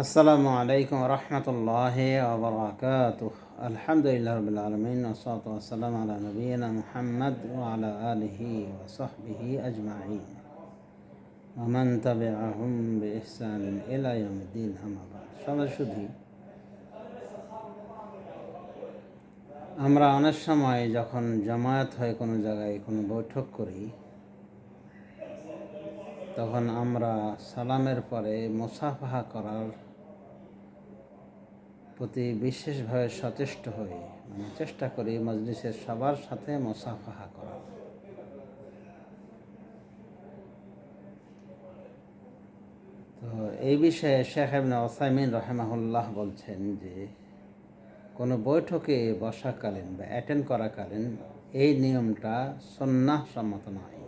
আসসালামু আলাইকুম রহমতুল্লাহি ওয়া বারাকাতুহু। আলহামদুলিল্লাহি রাব্বিল আলামিন ওয়াসসালাতু ওয়াসসালামু আলা নবিয়িনা মুহাম্মদ ওয়া আলা আলিহি ওয়া সাহবিহি আজমাইন ওয়া মান তাবিআহুম বিইহসানিন ইলা ইয়াউমিদ্দিন, আম্মা বা'দ। সমাজসুধী, আমরা অনেক সময় যখন জামায়াত হয়ে কোনো জায়গায় কোনো বৈঠক করি, তখন আমরা সালামের পরে মুসাফাহা করার প্রতি বিশেষভাবে সচেষ্ট হই, চেষ্টা করি মজলিসের সবার সাথে মুসাফাহা করার। তো এই বিষয়ে শেখ ইবনে উসাইমিন রাহিমাহুল্লাহ বলছেন যে কোনো বৈঠকে বসাকালীন বা অ্যাটেন্ড করাকালীন এই নিয়মটা সুন্নাহ সম্মত নয়।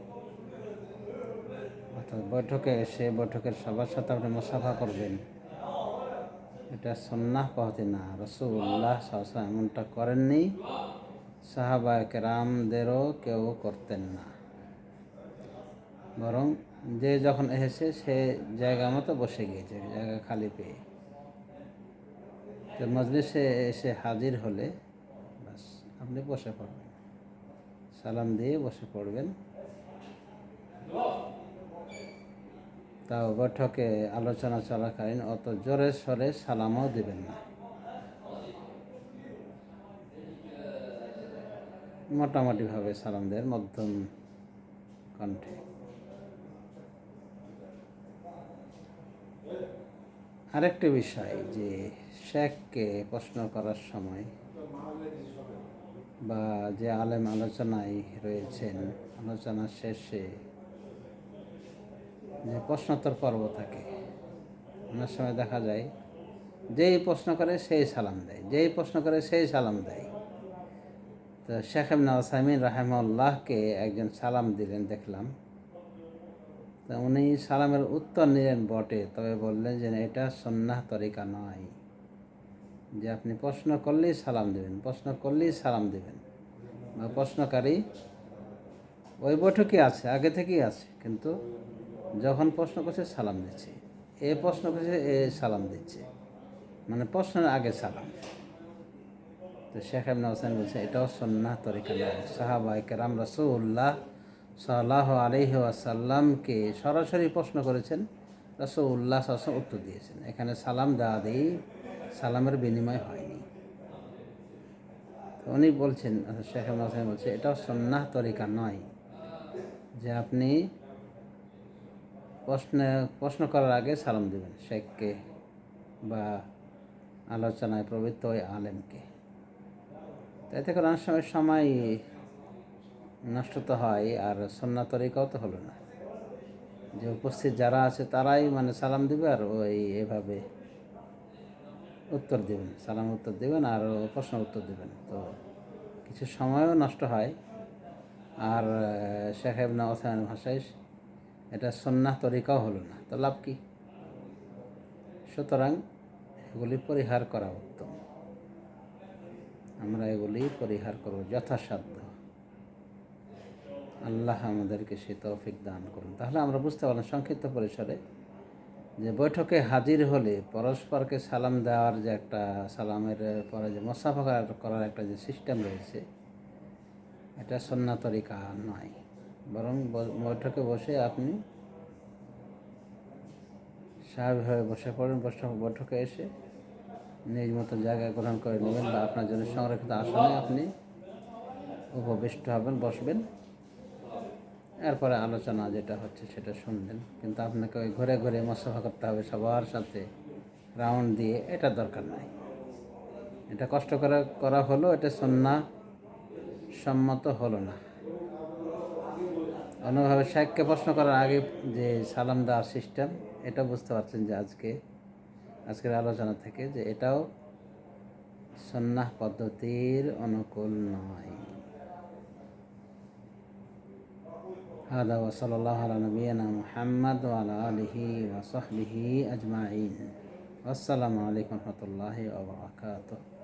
অর্থাৎ বৈঠকে এসে বৈঠকের সবার সাথে আপনি মুসাফা করবেন, এটা সুন্নাহ পদ্ধতি না। রাসূলুল্লাহ সাল্লাল্লাহু আলাইহি ওয়াসাল্লাম এমনটা করেননি, সাহাবায়ে কেরামদেরও কেউ করতেন না। বরং যে যখন এসেছে সে জায়গা মতো বসে গিয়েছে, জায়গা খালি পেয়ে। তো মজলিসে এসে হাজির হলে বাস আপনি বসে পড়বেন, সালাম দিয়ে বসে পড়বেন। তাও বৈঠকে আলোচনা চলাকালীন অত জোরে সরে সালামও দেবেন না, মোটামুটিভাবে সালাম দেন, মধ্যম কণ্ঠে। আরেকটি বিষয় যে শেখকে প্রশ্ন করার সময় বা যে আলেম আলোচনায় রয়েছেন, আলোচনার শেষে যে প্রশ্নোত্তর পর্ব থাকে, অনেক সময় দেখা যায় যেই প্রশ্ন করে সেই সালাম দেয়, যেই প্রশ্ন করে সেই সালাম দেয়। তো শেখ ইবনে উসাইমিন রাহিমাহুল্লাহকে একজন সালাম দিলেন দেখলাম। তো উনি সালামের উত্তর নিলেন বটে, তবে বললেন যে এটা সুন্নাহ তরিকা নয়, যে আপনি প্রশ্ন করলেই সালাম দেবেন, প্রশ্ন করলেই সালাম দেবেন। বা প্রশ্নকারী ওই বৈঠকে আছে, আগে থেকেই আছে, কিন্তু যখন প্রশ্ন করছে সালাম দিচ্ছে, এ প্রশ্ন করছে এ সালাম দিচ্ছে, মানে প্রশ্নের আগে সালাম। তো শেখ ইবনে উসাইমিন বলছে এটাও সুন্নাহ তরিকা নয়। সাহাবায়ে কেরাম রাসূলুল্লাহ সাল্লাল্লাহু আলাইহি ওয়াসাল্লামকে সরাসরি প্রশ্ন করেছেন, রাসূলুল্লাহ সাল্লাল্লাহু আলাইহি ওয়াসাল্লাম উত্তর দিয়েছেন। এখানে সালাম দেওয়া দিয়েই সালামের বিনিময় হয়নি। তো উনি বলছেন, শেখ ইবনে উসাইমিন বলছে এটাও সুন্নাহ তরিকা নয়, যে আপনি প্রশ্ন করার আগে সালাম দেবেন শেখকে বা আলোচনায় প্রবৃত্ত ওই আলেমকে। এতে করে অনেক সময় নষ্ট তো হয়, আর সুন্নাহ তরিকাও তো হলো না, যে উপস্থিত যারা আছে তারাই সালাম দিবে আর ওই এভাবে উত্তর দেবেন, সালাম উত্তর দেবেন আর প্রশ্ন উত্তর দেবেন। তো কিছু সময়ও নষ্ট হয়। আর শেখ ইবনে উসাইমিন ভাষায় এটা সুন্নাহ তরিকাও হলো না, তো লাভ কি? সুতরাং এগুলি পরিহার করা উত্তম। আমরা এগুলি পরিহার করব যথাসাধ্য। আল্লাহ আমাদেরকে সে তৌফিক দান করুন। তাহলে আমরা বুঝতে পারলাম সংক্ষিপ্ত পরিসরে যে বৈঠকে হাজির হলে পরস্পরকে সালাম দেওয়ার যে একটা, সালামের পরে যে মুসাফাহা করার একটা যে সিস্টেম রয়েছে, এটা সুন্নাহ তরিকা নয়। বরং বৈঠকে বসে আপনি স্বাভাবিকভাবে বসে পড়েন, বৈঠকে এসে নিজ মতো জায়গা গ্রহণ করে নেবেন বা আপনার জন্য সংরক্ষিত আসনে আপনি উপবিষ্ট হবেন, বসবেন। এরপরে আলোচনা যেটা হচ্ছে সেটা শুনলেন, কিন্তু আপনাকে ওই ঘুরে ঘুরে মুসাফা করতে হবে সবার সাথে রাউন্ড দিয়ে, এটা দরকার নাই। এটা কষ্ট করে করা হলো, এটা সুন্নাহ সম্মত হলো না। অন্যভাবে শেখকে প্রশ্ন করার আগে যে সালাম দেওয়ার সিস্টেম, এটা বুঝতে পারছেন যে আজকের আলোচনা থেকে যে এটাও সুন্নাহ পদ্ধতির অনুকূল নয়। হাদা ওয়া সাল্লাল্লাহু আলা নবিয়িনা মুহাম্মদ ওয়া আলা আলিহি ওয়া সাহবিহি আজমাইন। আসসালামু আলাইকুম ওয়া রাহমাতুল্লাহি ওয়া বারাকাতুহু।